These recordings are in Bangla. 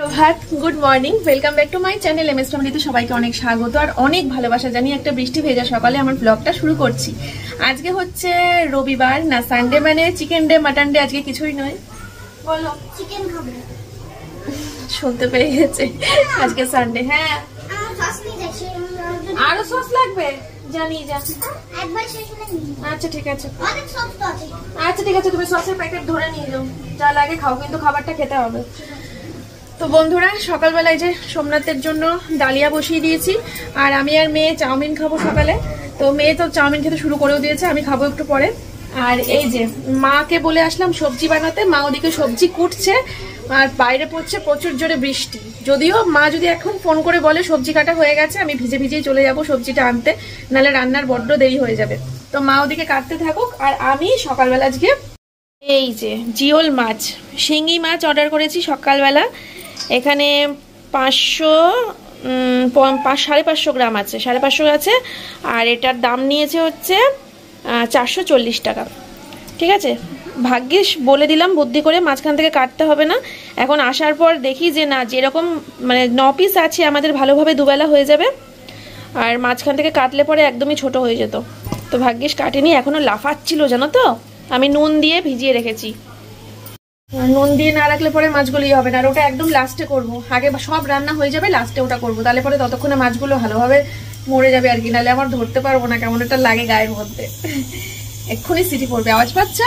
Prabhat, good morning, welcome back to my channel MS ফ্যামিলিতে সবাইকে অনেক স্বাগত আর অনেক ভালোবাসা জানিয়ে একটা বৃষ্টি ভেজা সকালে আমার ব্লগটা শুরু করছি। আজকে হচ্ছে রবিবার, না সানডে, মানে চিকেন ডে মাটন ডে, আজকে কিছুই নয়। বলো, চিকেন খাবো। শুনতে পেয়ে গেছে, আজকে সানডে। হ্যাঁ, আরো সস লাগবে, জানি যা। আচ্ছা ঠিক আছে, আচ্ছা ঠিক আছে, তুমি সসের প্যাকেট ধরে নিয়ে যাও, যা লাগে খাও, কিন্তু খাবারটা খেতে হবে। তো বন্ধুরা, সকালবেলায় যে সোমনাথের জন্য ডালিয়া বসিয়ে দিয়েছি, আর আমি আর মেয়ে চাউমিন খাবো সকালে। তো মেয়ে তো চাউমিন খেতে শুরু করেও দিয়েছে, আমি খাবো একটু পরে। আর এই যে মাকে বলে আসলাম সবজি বানাতে, মা ওদিকে সবজি কুটছে আর বাইরে পড়ছে প্রচুর জোরে বৃষ্টি। যদিও মা যদি এখন ফোন করে বলে সবজি কাটা হয়ে গেছে, আমি ভিজে ভিজেই চলে যাব সবজিটা আনতে, নাহলে রান্নার বড্ড দেরি হয়ে যাবে। তো মা ওদিকে কাটতে থাকুক, আর আমি সকালবেলা আজকে এই যে জিওল মাছ, শিঙি মাছ অর্ডার করেছি সকালবেলা। এখানে 500 গ্রাম আছে, 550 আছে, আর এটার দাম নিয়েছে হচ্ছে 440 টাকা। ঠিক আছে, ভাগ্যিস বলে দিলাম বুদ্ধি করে, মাঝখান থেকে কাটতে হবে না। এখন আসার পর দেখি যে না, যেরকম মানে 9 পিস আছে আমাদের ভালোভাবে দুবেলা হয়ে যাবে, আর মাঝখান থেকে কাটলে পরে একদমই ছোট হয়ে যেত। তো ভাগ্যিস কাটেনি, এখনো লাফাচ্ছিল জানো তো। আমি নুন দিয়ে ভিজিয়ে রেখেছি, নুন দিয়ে না রাখলে পরে মাছগুলোই হবে না, আর ওটা একদম লাস্টে করবো। আগে সব রান্না হয়ে যাবে, লাস্টে ওটা করবো, তাহলে পরে ততক্ষণে মাছগুলো ভালোভাবে মরে যাবে আর কি, নাহলে আমার ধরতে পারবো না, কেমন একটা লাগে গায়ের মধ্যে। এক্ষুনি সিটি পড়বে, আওয়াজ পাচ্ছ?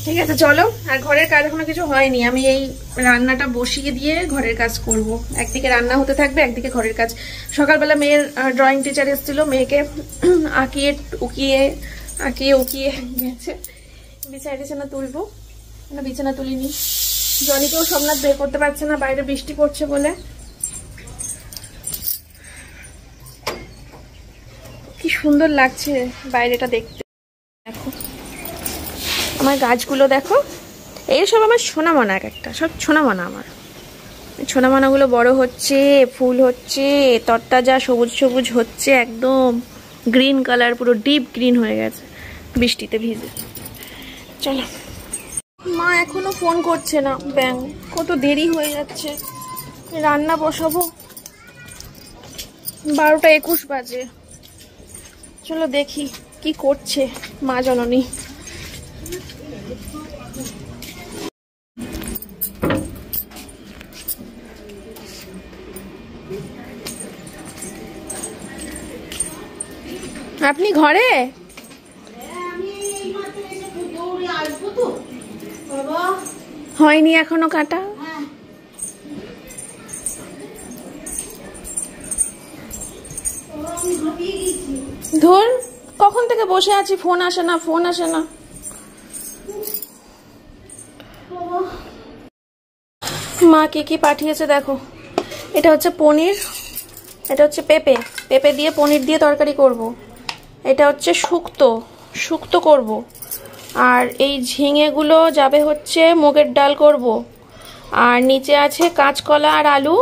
ঠিক আছে চলো। আর ঘরের কাজ এখনো কিছু হয়নি, আমি এই রান্নাটা বসিয়ে দিয়ে ঘরের কাজ করব। একদিকে রান্না হতে থাকবে, একদিকে ঘরের কাজ। সকালবেলা মেয়ের ড্রয়িং টিচার এসেছিল, মেয়েকে আঁকিয়ে উকিয়ে গেছে। বিছানা তুলবো, বিছানা তুলিনি। জনিকেও সোমনাথ বের করতে পারছে না, বাইরে বৃষ্টি পড়ছে বলে। কি সুন্দর লাগছে বাইরেটা দেখতে। দেখো আমার গাছগুলো, দেখো, এই সব আমার সোনামনা, এক একটা সব সোনামনা। আমার সোনামনাগুলো বড় হচ্ছে, ফুল হচ্ছে, তরতাজা সবুজ সবুজ হচ্ছে, একদম গ্রিন কালার, পুরো ডিপ গ্রিন হয়ে গেছে বৃষ্টিতে ভিজে। চলো, মা এখনো ফোন করছে না, ব্যাং, কত দেরি হয়ে যাচ্ছে। রান্না বসাবো, 12টা 21 বাজে। চলো দেখি কি করছে মা জননী। আপনি ঘরে? হয়নি এখনো কাটা? ধুর, কখন থেকে বসে আছি, ফোন আসে না, ফোন আসে না। মা কি পাঠিয়েছে দেখো। এটা হচ্ছে পনির, এটা হচ্ছে পেঁপে দিয়ে পনির দিয়ে তরকারি করব। এটা হচ্ছে শুক্তো করব। আর এই ঝিঙেগুলো যাবে হচ্ছে মুগের ডাল করব। আর নিচে আছে কাঁচকলা আর আলু,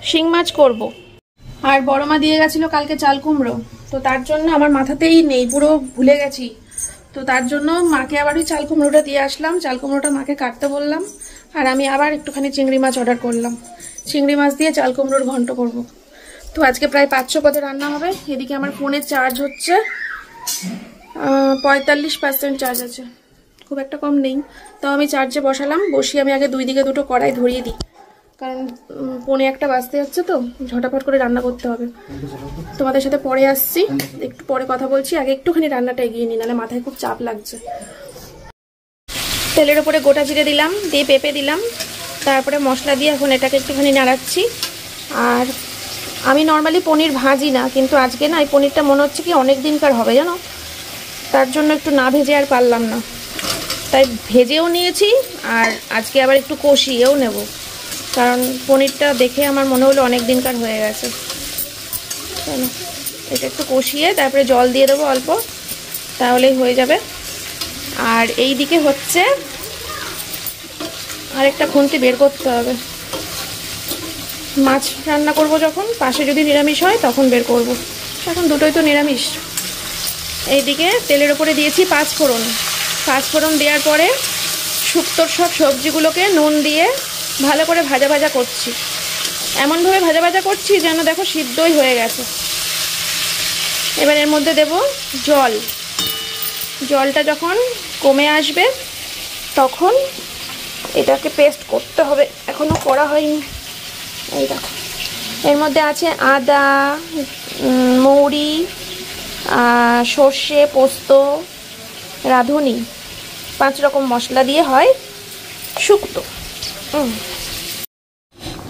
শিং মাছ করব। আর বড় মা দিয়ে গেছিল কালকে চাল কুমড়ো, তো তার জন্য আমার মাথাতেই নেই, পুরো ভুলে গেছি। তো তার জন্য মাকে আবার ওই চাল কুমড়োটা দিয়ে আসলাম, চাল কুমড়োটা মাকে কাটতে বললাম। আর আমি আবার একটুখানি চিংড়ি মাছ অর্ডার করলাম, চিংড়ি মাছ দিয়ে চাল কুমড়োর ঘন্ট করব। তো আজকে প্রায় 500 পদে রান্না হবে। এদিকে আমার ফোনের চার্জ হচ্ছে 45% চার্জ আছে, খুব একটা কম নেই। তো আমি চার্জে বসালাম, বসিয়ে আমি আগে 2 দিকে 2টো কড়াই ধরিয়ে দিই, কারণ 1:45 বাজতে যাচ্ছে, তো ঝটাফট করে রান্না করতে হবে। তোমাদের সাথে পরে আসছি, একটু পরে কথা বলছি, আগে একটুখানি রান্নাটা এগিয়ে নিই, নাহলে মাথায় খুব চাপ লাগছে। তেলের ওপরে গোটা জিরে দিলাম, দিয়ে পেঁপে দিলাম, তারপরে মশলা দিয়ে এখন এটাকে একটুখানি নাড়াচ্ছি। আর আমি নর্মালি পনির ভাজি না, কিন্তু আজকে না এই পনিরটা মনে হচ্ছে কি অনেক দিনকার হবে জানো, তার জন্য একটু না ভেজে আর পারলাম না, তাই ভেজেও নিয়েছি। আর আজকে আবার একটু কষিয়েও নেব, কারণ পনিরটা দেখে আমার মনে হলো অনেক দিনকার হয়ে গেছে। চলো এটা একটু কষিয়ে তারপরে জল দিয়ে দেবো অল্প, তাহলেই হয়ে যাবে। আর এই দিকে হচ্ছে আরেকটা খুন্তি বের করতে হবে, মাছ রান্না করব যখন, পাশে যদি নিরামিষ হয় তখন বের করব, এখন দুটোই তো নিরামিষ। এইদিকে তেলের উপরে দিয়েছি 5 ফোড়ন, পাঁচফোড়ন দেওয়ার পরে শুক্তোর সব সবজিগুলোকে নুন দিয়ে ভালো করে ভাজা ভাজা করছি। এমনভাবে ভাজা ভাজা করছি যেন দেখো সিদ্ধই হয়ে গেছে। এবার এর মধ্যে দেব জল। জলটা যখন কমে আসবে তখন এটাকে পেস্ট করতে হবে, এখনো করা হয়নি। এই দেখো এর মধ্যে আছে আদা, মৌরি, সর্ষে, পোস্ত, রাঁধুনি, 5 রকম মশলা দিয়ে হয় শুক্তো।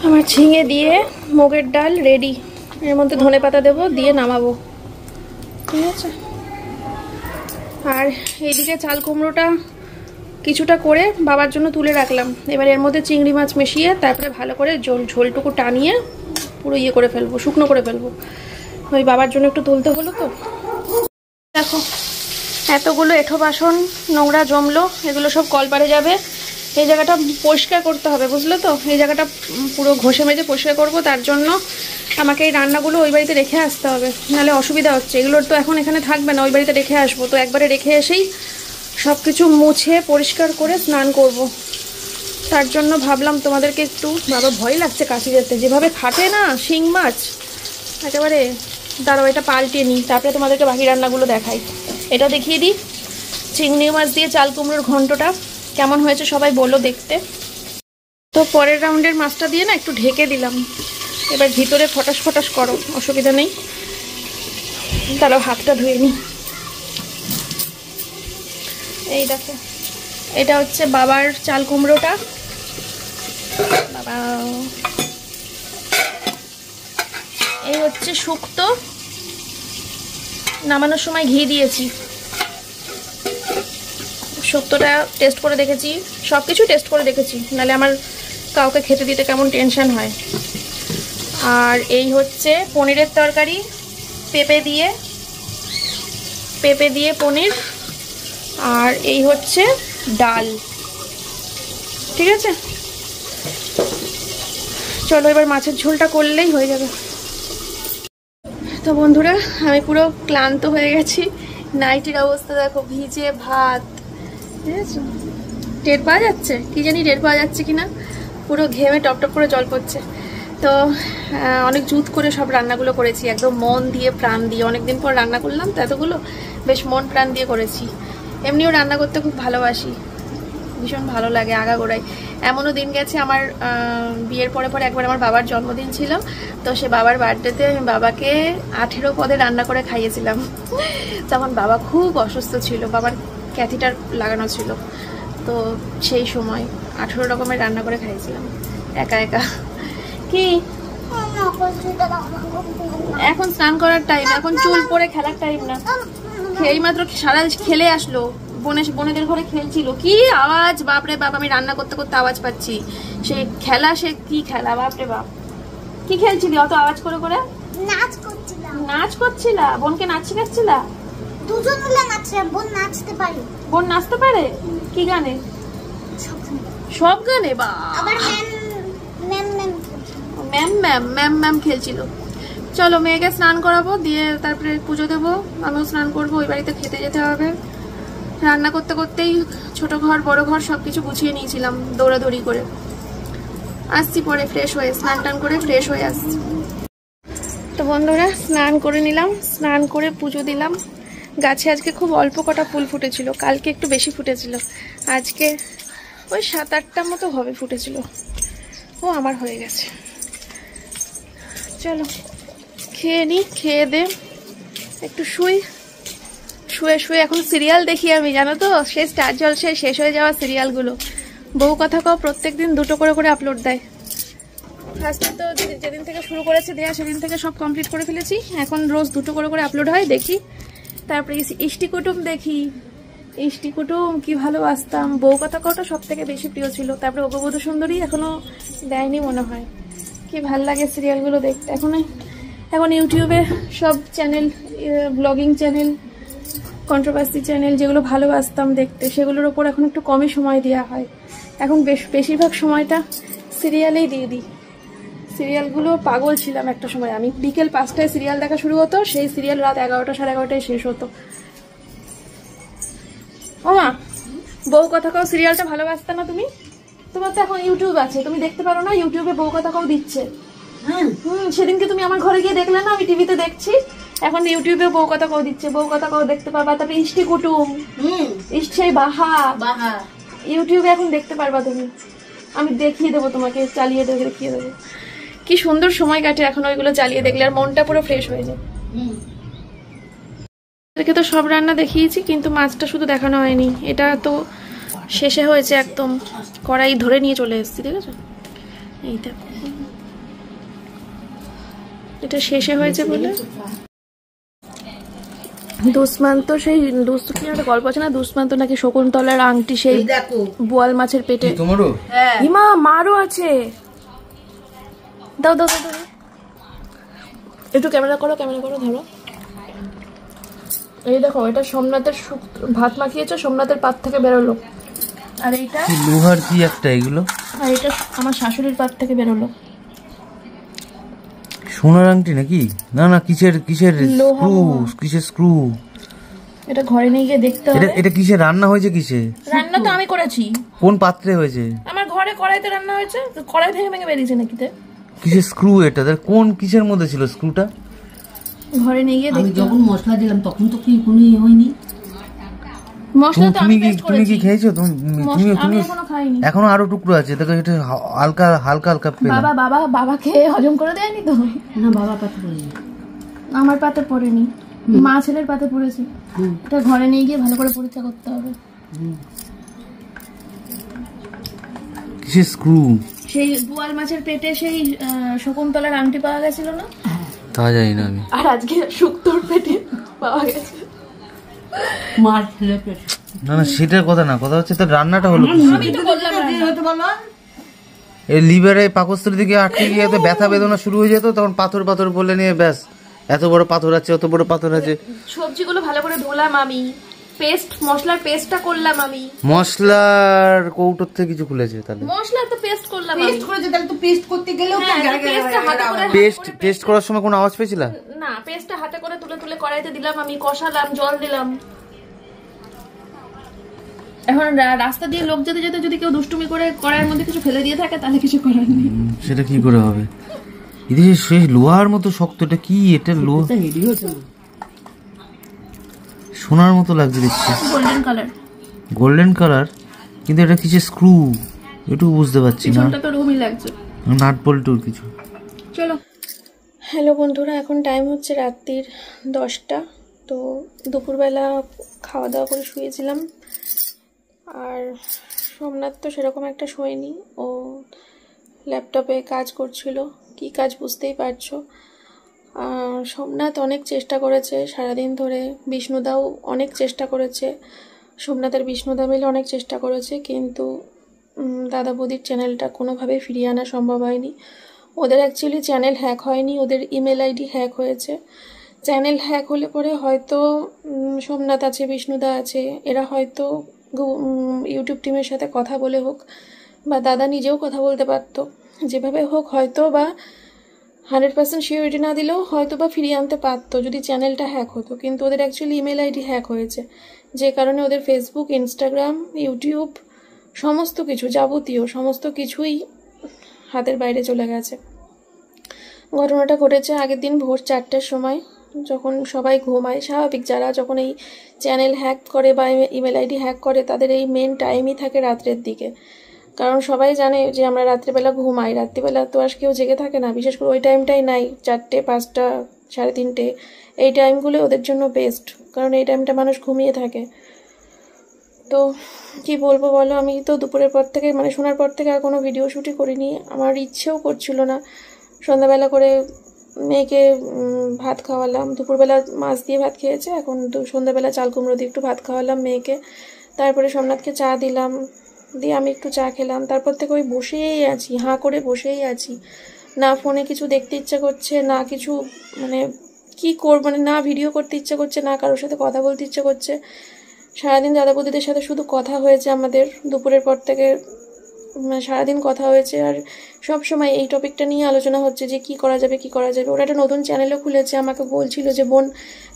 আমার ঝিঙে দিয়ে মুগের ডাল রেডি। এর মধ্যে ধনেপাতা দেবো, দিয়ে নামাবো। ঠিক আছে। আর এইদিকে চাল কুমড়োটা কিছুটা করে বাবার জন্য তুলে রাখলাম। এবার এর মধ্যে চিংড়ি মাছ মিশিয়ে তারপরে ভালো করে ঝোলটুকু টানিয়ে পুরো ইয়ে করে ফেলবো, শুকনো করে ফেলবো। ওই বাবার জন্য একটু তুলতে হলো তো। দেখো এতগুলো এঁঠো বাসন নোংরা জমলো, এগুলো সব কলপারে যাবে। এই জায়গাটা পরিষ্কার করতে হবে, বুঝলে তো? এই জায়গাটা পুরো ঘষে মেজে পরিষ্কার করবো। তার জন্য আমাকে এই রান্নাগুলো ওই বাড়িতে রেখে আসতে হবে, নাহলে অসুবিধা হচ্ছে। এগুলোর তো এখন এখানে থাকবে না, ওই বাড়িতে রেখে আসবো। তো একবারে রেখে এসেই সব কিছু মুছে পরিষ্কার করে স্নান করব। তার জন্য ভাবলাম তোমাদেরকে একটু, বাবা ভয় লাগছে কাশি যেতে, যেভাবে ফাটে না শিং মাছ একেবারে। দাঁড়াও এটা পাল্টে নিই, তারপরে তোমাদেরকে বাকি রান্নাগুলো দেখাই। এটা দেখিয়ে দিই চিংড়ি মাছ দিয়ে চাল কুমড়োর ঘন্টটা কেমন হয়েছে সবাই বলো দেখতে। তো পরের রাউন্ডের মাছটা দিয়ে না একটু ঢেকে দিলাম। এবার ভিতরে ফটাস ফটাস করো, অসুবিধা নেই। দাঁড়াও হাতটা ধুয়ে নিই। এই দেখো এটা হচ্ছে বাবার চাল কুমড়োটা। বাবা এই হচ্ছে শুক্তো, নামানোর সময় ঘি দিয়েছি। শুক্তোটা টেস্ট করে দেখেছি, সব কিছু টেস্ট করে দেখেছি, নাহলে আমার কাউকে খেতে দিতে কেমন টেনশন হয়। আর এই হচ্ছে পনিরের তরকারি, পেঁপে দিয়ে পনির। আর এই হচ্ছে ডাল। ঠিক আছে, চলো এবার মাছের ঝোলটা করলেই হয়ে যাবে। তো বন্ধুরা আমি পুরো ক্লান্ত হয়ে গেছি। নাইটির অবস্থা দেখো, ভিজে ভাত, ঠিক আছে? টের পাওয়া যাচ্ছে কি জানি, টের পাওয়া যাচ্ছে কিনা, পুরো ঘেমে টপটপ করে জল পড়ছে। তো অনেক জুত করে সব রান্নাগুলো করেছি, একদম মন দিয়ে প্রাণ দিয়ে। অনেকদিন পর রান্না করলাম তো এতগুলো, বেশ মন প্রাণ দিয়ে করেছি। এমনিও রান্না করতে খুব ভালোবাসি, ভীষণ ভালো লাগে আগাগোড়ায়। এমনও দিন গেছে আমার বিয়ের পরে একবার আমার বাবার জন্মদিন ছিল, তো সে বাবার বার্থডেতে আমি বাবাকে 18 পদে রান্না করে খাইয়েছিলাম। তখন বাবা খুব অসুস্থ ছিল, বাবার ক্যাথিটার লাগানো ছিল। তো সেই সময় 18 রকমের রান্না করে খাইয়েছিলাম একা একা। কি এখন স্নান করার টাইম, এখন চুল পরে খেলার টাইম না। এই মাত্র সারা খেলে আসলো, বোনেদের ঘরে খেলছিল। কি আওয়াজ বাপরে বাপ, আমি রান্না করতে করতে আওয়াজ পাচ্ছি। সে খেলা, সে কি খেলা বাপরে বাপ। কি খেলছিলি অত আওয়াজ করে করে? নাচ করছিলাম। নাচ করছিলা? বোনকে নাচ শেখাচ্ছিলা? দুজন মিলে নাচছিলাম। বোন নাচতে পারে। বোন নাচতে পারে? কি গানে? সব গানে। বা আবার ম্যাম খেলছিল। চলো মেয়েকে স্নান করাবো, দিয়ে তারপরে পুজো দেবো, আমিও স্নান করবো। ওই বাড়িতে খেতে যেতে হবে। রান্না করতে করতেই ছোট ঘর বড় ঘর সবকিছু গুছিয়ে নিয়েছিলাম দৌড়াদৌড়ি করে। আসছি পরে ফ্রেশ হয়ে, স্নান টান করে ফ্রেশ হয়ে আসছি। তো বন্ধুরা স্নান করে নিলাম, স্নান করে পুজো দিলাম। গাছে আজকে খুব অল্প কটা ফুল ফুটেছিল, কালকে একটু বেশি ফুটেছিল, আজকে ওই 7-8টা মতো হবে ফুটেছিল। ও আমার হয়ে গেছে। চলো খেয়ে নি, খেয়ে দে একটু শুয়ে এখন সিরিয়াল দেখি আমি, জানো তো? সেই স্টার জলসায় শেষ হয়ে যাওয়া সিরিয়ালগুলো। বউ কথা কও প্রত্যেকদিন 2টো করে আপলোড দেয়। ফার্স্টে তো যেদিন থেকে শুরু করেছে দেয়া সেদিন থেকে সব কমপ্লিট করে ফেলেছি। এখন রোজ 2টো করে আপলোড হয়, দেখি। তারপরে ইষ্টি কুটুম দেখি। ইষ্টি কুটুম কি ভালোবাসতাম। বউ কথা কওটা সব থেকে বেশি প্রিয় ছিল। তারপরে অপবধূ সুন্দরী এখনো দেয়নি মনে হয়। কি ভাল লাগে সিরিয়ালগুলো দেখতে। এখন ইউটিউবে সব channel, blogging channel, controversy channel যেগুলো ভালোবাসতাম দেখতে, সেগুলোর ওপর এখন একটু কমই সময় দেওয়া হয়। এখন বেশিরভাগ সময়টা সিরিয়ালেই দিয়ে দিই। সিরিয়ালগুলো পাগল ছিলাম একটা সময় আমি। বিকেল 5টায় সিরিয়াল দেখা শুরু হতো, সেই সিরিয়াল রাত 11টা 11:30টায় শেষ হতো। ও মা বউ কথা কও সিরিয়ালটা ভালোবাসতে না তুমি? তোমার তো এখন ইউটিউব আছে, তুমি দেখতে পারো না? ইউটিউবে বউ কথা কও দিচ্ছে। সেদিনকে তুমি আমার ঘরে গিয়ে দেখলে না, আমি টিভিতে দেখছি। এখন ইউটিউবে বউ কথা কও দিচ্ছে, বউ কথা কও দেখতে পারবা। তারপরে ইষ্টি কুটুম, সেই বাহা ইউটিউবে এখন দেখতে পারবা তুমি। আমি দেখিয়ে দেবো তোমাকে, চালিয়ে দেখিয়ে দেবো। কি সুন্দর সময় কাটে এখন ওইগুলো চালিয়ে দেখলে, আর মনটা পুরো ফ্রেশ হয়ে যায়। এদেরকে তো সব রান্না দেখিয়েছি, কিন্তু মাছটা শুধু দেখানো হয়নি। এটা তো শেষে হয়েছে, একদম কড়াই ধরে নিয়ে চলে এসেছি, ঠিক আছে? এইটা এটা শেষে হয়েছে বলে। দুষ্মান্ত সেই কি একটা গল্প আছে না, দুষ্মান্ত নাকি শকুন্তলার আংটি সেই বোয়াল মাছের পেটে। হিমা মারও আছে। দাও দাও দাও, একটু ক্যামেরা করো ধরো। এই দেখো, এটা সোমনাথের ভাত মাখিয়েছে, সোমনাথের পাত থেকে বেরোলো। আর এইটা লোহার কি একটা, এগুলো? আর এটা আমার শাশুড়ির পাত থেকে বেরোলো। সোনার আংটি নাকি? না না, কিসের স্ক্রু? এটা ঘরে নিয়ে গিয়ে দেখতে হবে। এটা কিসের রান্না হয়েছে? কিসে রান্না তো আমি করেছি। কোন পাত্রে হয়েছে? আমার ঘরে কড়াইতে রান্না হয়েছে। কড়াই ভেঙে বেরিয়েছে নাকি? কিসের স্ক্রু এটা? কোন কিসের মধ্যে ছিল স্ক্রুটা? ঘরে নিয়ে গিয়ে দেখতে। যখন মশলা দিলাম তখন তো কি কোনো হয়নি। মশলা তো আমি পেস্ট করেছি। তুমি কি খেয়েছো? তুমি এখনো খাইনি। এখনো আরো টুকরো আছে, দেখো। এটা হালকা হালকা পেলাম। বাবা খেয়ে হজম করে দেয়নি তো? না, বাবা পাতে পড়েনি। আমার পাতে পড়েনি, মা ছেলের পাতে পড়েছে। এটা ঘরে নিয়ে গিয়ে ভালো করে পরীক্ষা করতে হবে। কিসের স্ক্রু? সেই বোয়াল মাছের পেটে সেই শকুন্তলার আংটি পাওয়া গেছিল না? তা জানি না আমি। আর আজকে শুক্তোর পেটে পাওয়া গেছে। মার ছেলে পেটে। না না, সেটার কথা না, কথা হচ্ছে তার রান্নাটা হলো। আমি তো বললাম রান্না। এই লিভারে পাকস্থলী দিকে আটকে গিয়ে তো ব্যথা বেদনা শুরু হয়ে যেত, তখন পাথর বলে নিয়ে ব্যাস, এত বড় পাথর আছে, অত বড় পাথর আছে। সবজিগুলো ভালো করে ধুলাম আমি, মশলার পেস্টটা করলাম আমি। মশলার কৌটোর থেকে কিছু খুলেছে তাহলে? মশলা তো পেস্ট করলাম আমি। পেস্ট করেছে তাহলে তো পেস্ট করতে গেলেও পেস্ট করার সময় কোনো আওয়াজ পেয়েছিলা? না, পেস্টটা হাতে করে তুলে কড়াইতে দিলাম আমি, কষালাম, জল দিলাম। এখন রাস্তা দিয়ে লোক যেতে যেতে যদি কেউ দুষ্টুমি করে কড়াইয়ের মধ্যে কিছু ফেলে দিয়ে থাকে তাহলে কিছু করার নেই। সেটা কি করে হবে? এদিকে সেই লোহার মতো শক্ত, এটা কি? এটা লোহা সোনার মতো লাগছে দেখতে, গোল্ডেন কালার। কিন্তু এটা কিসের স্ক্রু একটু বুঝতে পারছি না। তো রুমই লাগছে, নাট বল্টুর কিছু। চলো। হ্যালো বন্ধুরা, এখন টাইম হচ্ছে রাত্রির 10টা। তো দুপুরবেলা খাওয়া দাওয়া করে শুয়েছিলাম। আর সোমনাথ তো সেরকম একটা শোয়নি, ও ল্যাপটপে কাজ করছিল। কি কাজ বুঝতেই পারছো। সোমনাথ অনেক চেষ্টা করেছে সারাদিন ধরে, বিষ্ণুদাও অনেক চেষ্টা করেছে, সোমনাথের বিষ্ণুদা মিলে অনেক চেষ্টা করেছে, কিন্তু দাদা বৌদির চ্যানেলটা কোনোভাবেই ফিরিয়ে আনা সম্ভব হয়নি। ওদের অ্যাকচুয়ালি চ্যানেল হ্যাক হয়নি, ওদের ইমেল আইডি হ্যাক হয়েছে। চ্যানেল হ্যাক হলে পরে হয়তো সোমনাথ আছে, বিষ্ণুদা আছে, এরা হয়তো ইউটিউব টিমের সাথে কথা বলে হোক, বা দাদা নিজেও কথা বলতে পারতো, যেভাবে হোক হয়তো বা 100% সিওরিটি না দিলেও হয়তো বা ফিরিয়ে আনতে পারতো যদি চ্যানেলটা হ্যাক হতো। কিন্তু ওদের অ্যাকচুয়ালি ইমেল আইডি হ্যাক হয়েছে, যে কারণে ওদের ফেসবুক, ইনস্টাগ্রাম, ইউটিউব সমস্ত কিছু, যাবতীয় সমস্ত কিছুই হাতের বাইরে চলে গেছে। ঘটনাটা ঘটেছে আগের দিন ভোর 4টার সময়, যখন সবাই ঘুমায়। স্বাভাবিক, যারা যখন এই চ্যানেল হ্যাক করে বা ইমেল আইডি হ্যাক করে তাদের এই মেন টাইমই থাকে রাত্রের দিকে, কারণ সবাই জানে যে আমরা রাত্রিবেলা ঘুমাই, রাত্রিবেলা তো আর কেউ জেগে থাকে না, বিশেষ করে ওই টাইমটাই নাই, 4টে, 5টা, 3:30, এই টাইমগুলো ওদের জন্য বেস্ট, কারণ এই টাইমটা মানুষ ঘুমিয়ে থাকে। তো কি বলবো বলো, আমি তো দুপুরের পর থেকে, মানে শোনার পর থেকে আর কোনো ভিডিও শ্যুটই করিনি, আমার ইচ্ছেও করছিল না। সন্ধ্যাবেলা করে মেয়েকে ভাত খাওয়ালাম, দুপুরবেলা মাছ দিয়ে ভাত খেয়েছে, এখন তো সন্ধ্যাবেলা চাল কুমড়ো দিয়ে একটু ভাত খাওয়ালাম মেয়েকে, তারপরে সোমনাথকে চা দিলাম, দিয়ে আমি একটু চা খেলাম। তারপর থেকে ওই বসেই আছি, হাঁ করে বসেই আছি, না ফোনে কিছু দেখতে ইচ্ছা করছে, না কিছু, মানে কি করব, মানে না ভিডিও করতে ইচ্ছা করছে, না কারোর সাথে কথা বলতে ইচ্ছা করছে। সারাদিন দাদা বৌদিদের সাথে শুধু কথা হয়েছে আমাদের, দুপুরের পর থেকে সারাদিন কথা হয়েছে, আর সব সময় এই টপিকটা নিয়ে আলোচনা হচ্ছে যে কি করা যাবে। ওরা একটা নতুন চ্যানেলও খুলেছে, আমাকে বলছিল যে বোন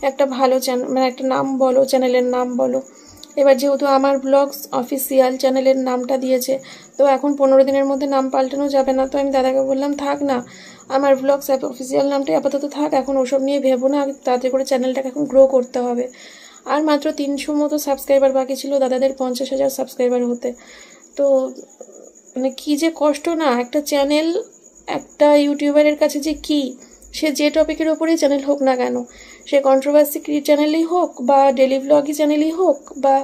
একটা ভালো চ্যানেল, মানে একটা নাম বলো, চ্যানেলের নাম বলো। এবার যেহেতু আমার ব্লগস অফিসিয়াল চ্যানেলের নামটা দিয়েছে, তো এখন 15 দিনের মধ্যে নাম পাল্টানো যাবে না। তো আমি দাদাকে বললাম থাক না, আমার ব্লগস অফিসিয়াল নামটাই আপাতত থাক, এখন ওসব নিয়ে ভেবো না, তাড়াতাড়ি করে চ্যানেলটাকে এখন গ্রো করতে হবে। আর মাত্র 300 মতো সাবস্ক্রাইবার বাকি ছিল দাদাদের 50,000 সাবস্ক্রাইবার হতে। তো মানে কী যে কষ্ট না, একটা চ্যানেল একটা ইউটিউবারের কাছে যে কি, সে যে টপিকের ওপরেই চ্যানেল হোক না কেন, সে কন্ট্রোভার্সি চ্যানেলই হোক বা ডেলি ব্লগই চ্যানেলই হোক বা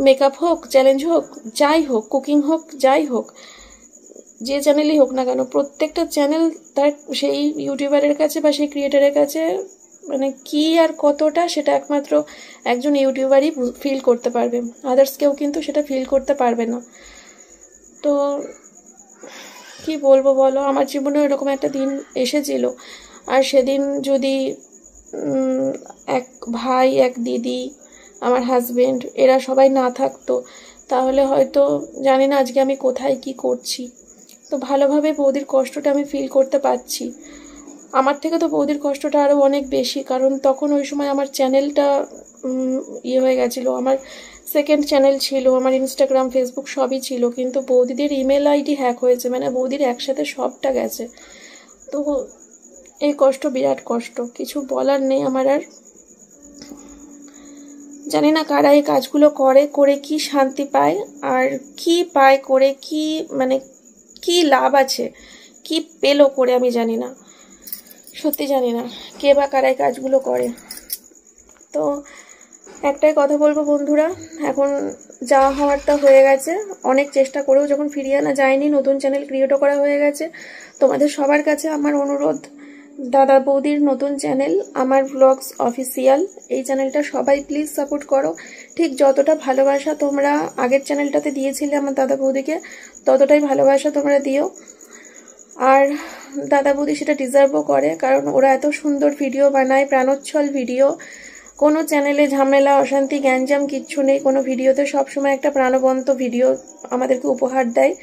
মেকআপ হোক, চ্যালেঞ্জ হোক, যাই হোক, কুকিং হোক, যাই হোক, যে চ্যানেলই হোক না কেন, প্রত্যেকটা চ্যানেল তার সেই ইউটিউবারের কাছে বা সেই ক্রিয়েটারের কাছে মানে কি আর কতটা, সেটা একমাত্র একজন ইউটিউবারই ফিল করতে পারবে, আদার্স কেউ কিন্তু সেটা ফিল করতে পারবে না। তো কি বলবো বলো, আমার জীবনে এরকম একটা দিন এসেছিল, আর সেদিন যদি এক ভাই, এক দিদি, আমার হাজবেন্ড, এরা সবাই না থাকতো, তাহলে হয়তো জানি না আজকে আমি কোথায় কি করছি। তো ভালোভাবে বৌদির কষ্টটা আমি ফিল করতে পারছি। আমার থেকে তো বৌদির কষ্টটা আরও অনেক বেশি, কারণ তখন ওই সময় আমার চ্যানেলটা হয়ে গেছিলো, আমার সেকেন্ড চ্যানেল ছিল, আমার ইনস্টাগ্রাম, ফেসবুক সবই ছিল, কিন্তু বৌদিদের ইমেল আইডি হ্যাক হয়েছে, মানে বৌদির একসাথে সবটা গেছে। তো এই কষ্ট বিরাট কষ্ট, কিছু বলার নেই আমার। আর জানি না কারা এই কাজগুলো করে কি শান্তি পায়, আর কি পায় করে, কি মানে কি লাভ আছে, কি পেলো করে, আমি জানি না, সত্যি জানি না কে বা কারা এই কাজগুলো করে। তো একটাই কথা বলবো বন্ধুরা, এখন যা হওয়ারটা হয়ে গেছে, অনেক চেষ্টা করেও যখন ফিরিয়ে আনা যায়নি, নতুন চ্যানেল ক্রিয়েটও করা হয়ে গেছে, তোমাদের সবার কাছে আমার অনুরোধ, দাদা বৌদির নতুন চ্যানেল আমার ব্লগস অফিসিয়াল, এই চ্যানেলটা সবাই প্লিজ সাপোর্ট করো। ঠিক যতটা ভালোবাসা তোমরা আগের চ্যানেলটাতে দিয়েছিলে আমার দাদা বৌদিকে, ততটাই ভালোবাসা তোমরা দিও। আর দাদা বৌদি সেটা ডিজার্ভও করে, কারণ ওরা এত সুন্দর ভিডিও বানায়, প্রাণোচ্ছল ভিডিও, কোনো চ্যানেলে ঝামেলা, অশান্তি, গ্যাঞ্জাম কিচ্ছু নেই কোনো ভিডিওতে, সবসময় একটা প্রাণবন্ত ভিডিও আমাদেরকে উপহার দেয়,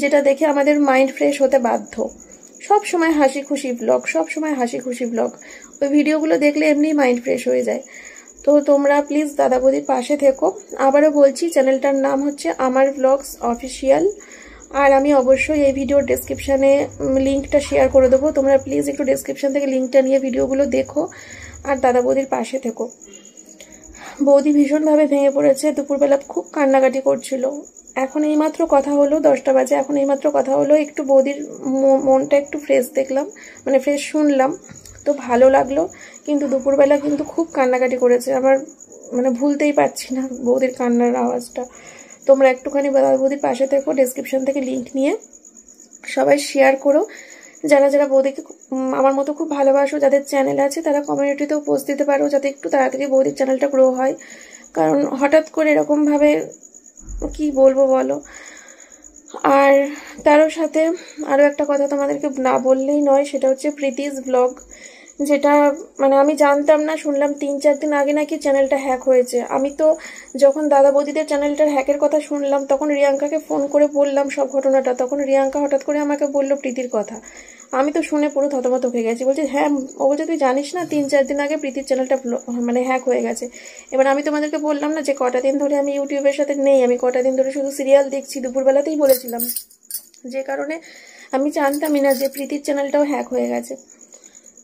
যেটা দেখে আমাদের মাইন্ড ফ্রেশ হতে বাধ্য। সব সময় হাসি খুশি ব্লগ, সব সময় হাসি খুশি ব্লগ, ওই ভিডিওগুলো দেখলে এমনি মাইন্ড ফ্রেশ হয়ে যায়। তো তোমরা প্লিজ দাদা বৌদির পাশে থেকো। আবারও বলছি, চ্যানেলটার নাম হচ্ছে আমার ব্লগস অফিসিয়াল, আর আমি অবশ্যই এই ভিডিওর ডেসক্রিপশানে লিঙ্কটা শেয়ার করে দেবো, তোমরা প্লিজ একটু ডেসক্রিপশান থেকে লিঙ্কটা নিয়ে ভিডিওগুলো দেখো আর দাদা বৌদির পাশে থেকো। বৌদি ভীষণভাবে ভেঙে পড়েছে, দুপুরবেলা খুব কান্নাকাটি করছিল, এখন এইমাত্র কথা হলো, 10টা বাজে, এখন এইমাত্র কথা হলো, একটু বৌদির মনটা একটু ফ্রেশ দেখলাম, মানে ফ্রেশ শুনলাম, তো ভালো লাগলো। কিন্তু দুপুরবেলা কিন্তু খুব কান্নাকাটি করেছে, আমার মানে ভুলতেই পারছি না বৌদির কান্নার আওয়াজটা। তোমরা একটুখানি দাদা বৌদির পাশে থেকো, ডেসক্রিপশন থেকে লিঙ্ক নিয়ে সবাই শেয়ার করো। যারা যারা বৌদিকে আমার মতো খুব ভালোবাসো, যাদের চ্যানেল আছে, তারা কমিউনিটিতেও পোস্ট দিতে পারো, যাতে একটু তাড়াতাড়ি বৌদির চ্যানেলটা গ্রো হয়। কারণ হঠাৎ করে এরকমভাবে কি বলবো বলো। আর তারও সাথে আরও একটা কথা তোমাদেরকে না বললেই নয়, সেটা হচ্ছে প্রীতিস ব্লগ, যেটা মানে আমি জানতাম না, শুনলাম 3-4 দিন আগে নাকি চ্যানেলটা হ্যাক হয়েছে। আমি তো যখন দাদা বৌদিদের চ্যানেলটার হ্যাকের কথা শুনলাম, তখন রিয়াঙ্কাকে ফোন করে বললাম সব ঘটনাটা, তখন রিয়াঙ্কা হঠাৎ করে আমাকে বললো প্রীতির কথা। আমি তো শুনে পুরো থতমত হয়ে গেছি, বলছি হ্যাঁ, ও বলছে তুই জানিস না 3-4 দিন আগে প্রীতির চ্যানেলটা মানে হ্যাক হয়ে গেছে। এবার আমি তোমাদেরকে বললাম না যে কটা দিন ধরে আমি ইউটিউবের সাথে নেই, আমি কটা দিন ধরে শুধু সিরিয়াল দেখছি, দুপুরবেলাতেই বলেছিলাম, যে কারণে আমি জানতামই না যে প্রীতির চ্যানেলটাও হ্যাক হয়ে গেছে।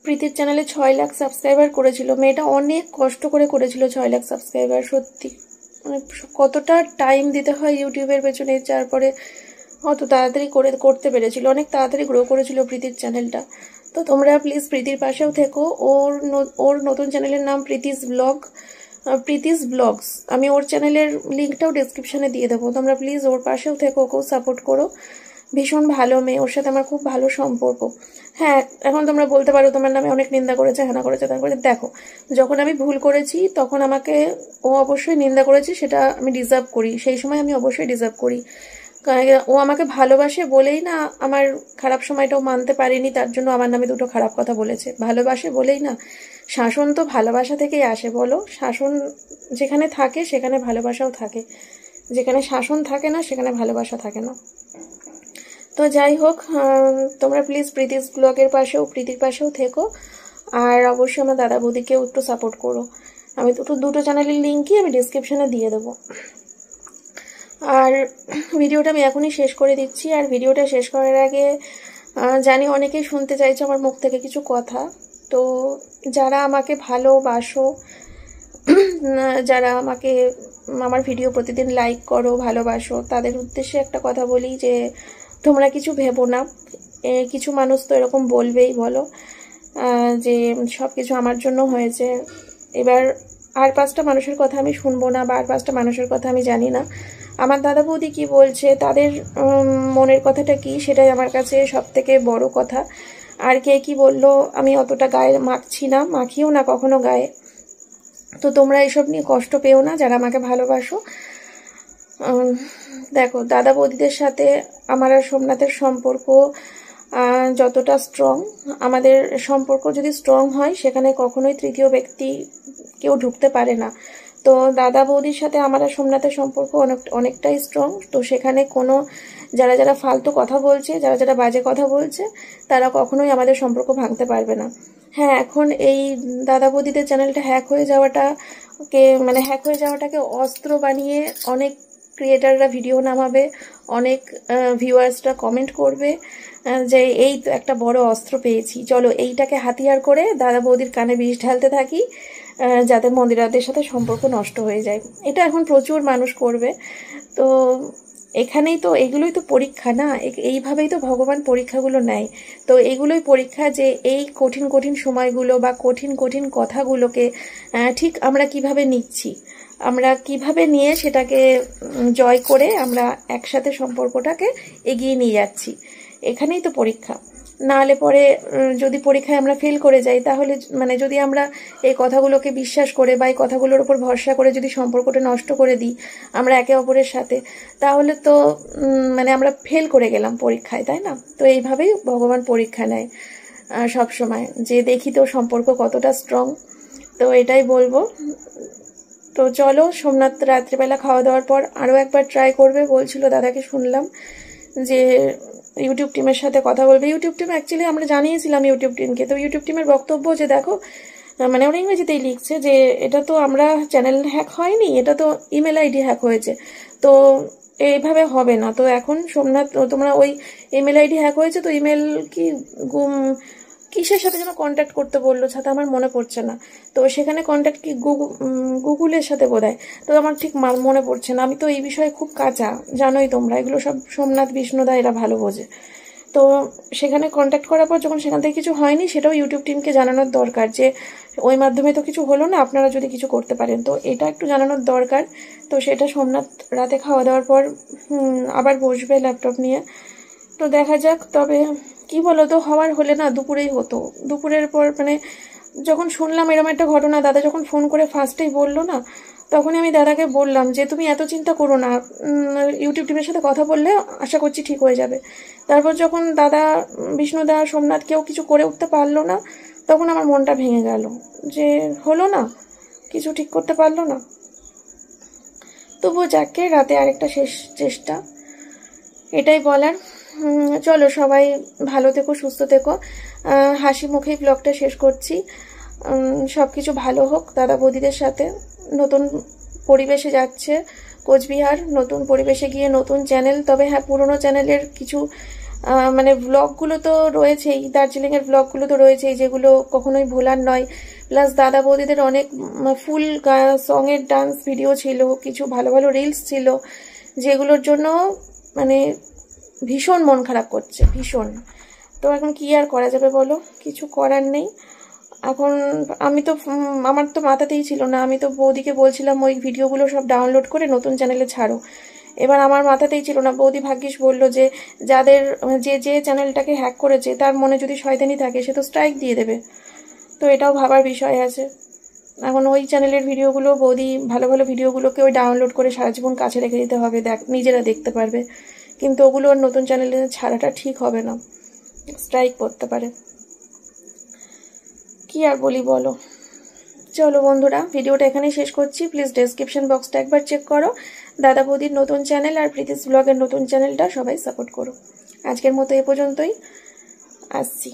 প্রীতির চ্যানেলে 6 লাখ সাবস্ক্রাইবার করেছিল, মেয়েটা অনেক কষ্ট করে করেছিল 6 লাখ সাবস্ক্রাইবার। সত্যি মানে কতটা টাইম দিতে হয় ইউটিউবের পেছনে, তারপরে অত তাড়াতাড়ি করতে পেরেছিল, অনেক তাড়াতাড়ি গ্রো করেছিল প্রীতির চ্যানেলটা। তো তোমরা প্লিজ প্রীতির পাশেও থেকো, ওর নতুন চ্যানেলের নাম প্রীতিস ব্লগস, আমি ওর চ্যানেলের লিঙ্কটাও ডেসক্রিপশানে দিয়ে দেবো, তোমরা প্লিজ ওর পাশেও থেকো, ওকেও সাপোর্ট করো। ভীষণ ভালো মেয়ে, ওর সাথে আমার খুব ভালো সম্পর্ক। হ্যাঁ, এখন তোমরা বলতে পারো তোমার নামে অনেক নিন্দা করেছে, হ্যানা করেছে, তা করেছে। দেখো, যখন আমি ভুল করেছি তখন আমাকে ও অবশ্যই নিন্দা করেছে, সেটা আমি ডিজার্ভ করি, সেই সময় আমি অবশ্যই ডিজার্ভ করি। ও আমাকে ভালোবাসে বলেই না আমার খারাপ সময়টাও মানতে পারিনি, তার জন্য আমার নামে দুটো খারাপ কথা বলেছে। ভালোবাসে বলেই না, শাসন তো ভালোবাসা থেকেই আসে বলো, শাসন যেখানে থাকে সেখানে ভালোবাসাও থাকে, যেখানে শাসন থাকে না সেখানে ভালোবাসা থাকে না। তো যাই হোক, তোমরা প্লিজ প্রীতিস ব্লগের পাশেও, প্রীতির পাশেও থেকো, আর অবশ্যই আমার দাদা বৌদিকেও একটু সাপোর্ট করো। আমি দুটো চ্যানেলের লিঙ্কই আমি ডিসক্রিপশনে দিয়ে দেবো। আর ভিডিওটা আমি এখনই শেষ করে দিচ্ছি। আর ভিডিওটা শেষ করার আগে জানি অনেকেই শুনতে চাইছে আমার মুখ থেকে কিছু কথা। তো যারা আমাকে ভালোবাসো, যারা আমাকে আমার ভিডিও প্রতিদিন লাইক করো, ভালোবাসো, তাদের উদ্দেশ্যে একটা কথা বলি যে তোমরা কিছু ভেবো না। কিছু মানুষ তো এরকম বলবেই, বলো যে সব কিছু আমার জন্য হয়েছে, এবার আর 5টা মানুষের কথা আমি শুনবো না, বা আর 5টা মানুষের কথা আমি জানি না। আমার দাদা বৌদি কি বলছে, তাদের মনের কথাটা কি, সেটাই আমার কাছে সব থেকে বড় কথা। আর কে কি বললো আমি অতটা গায়ে মাখছি না, মাখিও না কখনো গায়ে। তো তোমরা এসব নিয়ে কষ্ট পেও না যারা আমাকে ভালোবাসো। দেখো, দাদা বৌদিদের সাথে আমার আর সোমনাথের সম্পর্ক যতটা স্ট্রং, আমাদের সম্পর্ক যদি স্ট্রং হয় সেখানে কখনোই তৃতীয় ব্যক্তি কেউ ঢুকতে পারে না। তো দাদা বৌদির সাথে আমার আর সোমনাথের সম্পর্ক অনেকটাই স্ট্রং। তো সেখানে কোনো যারা ফালতু কথা বলছে, যারা বাজে কথা বলছে, তারা কখনোই আমাদের সম্পর্ক ভাঙতে পারবে না। হ্যাঁ, এখন এই দাদা বৌদিদের চ্যানেলটা হ্যাক হয়ে যাওয়াটাকে অস্ত্র বানিয়ে অনেক ক্রিয়েটাররা ভিডিও নামাবে, অনেক ভিউয়ার্সরা কমেন্ট করবে যে এই তো একটা বড় অস্ত্র পেয়েছি, চলো এইটাকে হাতিয়ার করে দাদা বৌদির কানে বিষ ঢালতে থাকি যাতে মন্দিরাদের সাথে সম্পর্ক নষ্ট হয়ে যায়। এটা এখন প্রচুর মানুষ করবে। তো এখানেই তো এগুলোই তো পরীক্ষা না, এইভাবেই তো ভগবান পরীক্ষাগুলো নেয়। তো এগুলোই পরীক্ষা যে এই কঠিন কঠিন সময়গুলো বা কঠিন কঠিন কথাগুলোকে ঠিক আমরা কিভাবে নিচ্ছি, আমরা কিভাবে নিয়ে সেটাকে জয় করে আমরা একসাথে সম্পর্কটাকে এগিয়ে নিয়ে যাচ্ছি। এখানেই তো পরীক্ষা। না হলে পরে যদি পরীক্ষায় আমরা ফেল করে যাই, তাহলে যদি আমরা এই কথাগুলোকে বিশ্বাস করে বা এই কথাগুলোর উপর ভরসা করে যদি সম্পর্কটা নষ্ট করে দিই আমরা একে অপরের সাথে, তাহলে তো আমরা ফেল করে গেলাম পরীক্ষায়, তাই না? তো এইভাবেই ভগবান পরীক্ষা নেয় সব সময়, যে দেখি তো সম্পর্ক কতটা স্ট্রং। তো এটাই বলবো। তো চলো, সোমনাথ রাত্রিবেলা খাওয়া দাওয়ার পর আরও একবার ট্রাই করবে বলছিল, দাদাকে শুনলাম যে ইউটিউব টিমের সাথে কথা বলবে। ইউটিউব টিম অ্যাকচুয়ালি আমরা জানিয়েছিলাম ইউটিউব টিমকে। তো ইউটিউব টিমের বক্তব্য যে দেখো, ওরা ইংরেজিতেই লিখছে যে এটা তো আমরা চ্যানেল হ্যাক হয়নি, এটা তো ইমেল আইডি হ্যাক হয়েছে, তো এইভাবে হবে না। তো এখন সোমনাথ, তোমরা ওই ইমেল আইডি হ্যাক হয়েছে, তো ইমেল কি কিসের সাথে যেন কন্ট্যাক্ট করতে বললো, সাথে আমার মনে পড়ছে না। তো সেখানে কন্ট্যাক্ট কি গুগলের সাথে বোধহয়, তো আমার ঠিক মনে পড়ছে না। আমি তো এই বিষয়ে খুব কাঁচা, জানোই তোমরা, এগুলো সব সোমনাথ বিষ্ণুদা এরা ভালো বোঝে। তো সেখানে কন্ট্যাক্ট করার পর যখন সেখান থেকে কিছু হয়নি, সেটাও ইউটিউব টিমকে জানানোর দরকার যে ওই মাধ্যমে তো কিছু হলো না, আপনারা যদি কিছু করতে পারেন, তো এটা একটু জানানোর দরকার। তো সেটা সোমনাথ রাতে খাওয়া দাওয়ার পর আবার বসবে ল্যাপটপ নিয়ে। তো দেখা যাক। তবে কি বলো তো, হওয়ার হলে না দুপুরেই হতো। দুপুরের পর যখন শুনলাম এরকম একটা ঘটনা, দাদা যখন ফোন করে ফার্স্টেই বললো না, তখনই আমি দাদাকে বললাম যে তুমি এত চিন্তা করো না, ইউটিউব টিমের সাথে কথা বললে আশা করছি ঠিক হয়ে যাবে। তারপর যখন দাদা, বিষ্ণুদা, সোমনাথ কেউ কিছু করে উঠতে পারলো না, তখন আমার মনটা ভেঙে গেল যে হলো না, কিছু ঠিক করতে পারলো না। তবুও যাকে রাতে আরেকটা শেষ চেষ্টা, এটাই বলার। চলো, সবাই ভালো থেকো, সুস্থ থেকো। হাসি মুখেই ব্লগটা শেষ করছি। সব কিছু ভালো হোক দাদা বৌদিদের সাথে। নতুন পরিবেশে যাচ্ছে কোচবিহার, নতুন পরিবেশে গিয়ে নতুন চ্যানেল। তবে হ্যাঁ, পুরনো চ্যানেলের কিছু ব্লগগুলো তো রয়েছেই, দার্জিলিংয়ের ব্লগগুলো তো রয়েছেই, যেগুলো কখনোই ভোলার নয়। প্লাস দাদা বৌদিদের অনেক ফুল সঙের ডান্স ভিডিও ছিল, কিছু ভালো ভালো রিলস ছিল, যেগুলোর জন্য ভীষণ মন খারাপ করছে, ভীষণ। তো এখন কি আর করা যাবে বলো, কিছু করার নেই। এখন আমার তো মাথাতেই ছিল না, আমি তো বৌদিকে বলছিলাম ওই ভিডিওগুলো সব ডাউনলোড করে নতুন চ্যানেলে ছাড়ো। এবার আমার মাথাতেই ছিল না, বৌদি ভাগ্যিস বললো যে যে চ্যানেলটাকে হ্যাক করেছে তার মনে যদি শয়তানি থাকে সে তো স্ট্রাইক দিয়ে দেবে। তো এটাও ভাবার বিষয় আছে। এখন ওই চ্যানেলের ভিডিওগুলো, বৌদি ভালো ভালো ভিডিওগুলোকে ওই ডাউনলোড করে সারা জীবন কাছে রেখে দিতে হবে, নিজেরা দেখতে পারবে। কিন্তু ওগুলো নতুন চ্যানেলে ছাড়াটা ঠিক হবে না, স্ট্রাইক করতে পারে। কি আর বলি বলো। চলো বন্ধুরা, ভিডিওটা এখানেই শেষ করছি। প্লিজ ডেসক্রিপশন বক্সটা একবার চেক করো, দাদা বৌদির নতুন চ্যানেল আর প্রীতিস ব্লগের নতুন চ্যানেলটা সবাই সাপোর্ট করো। আজকের মতো এ পর্যন্তই, আসছি।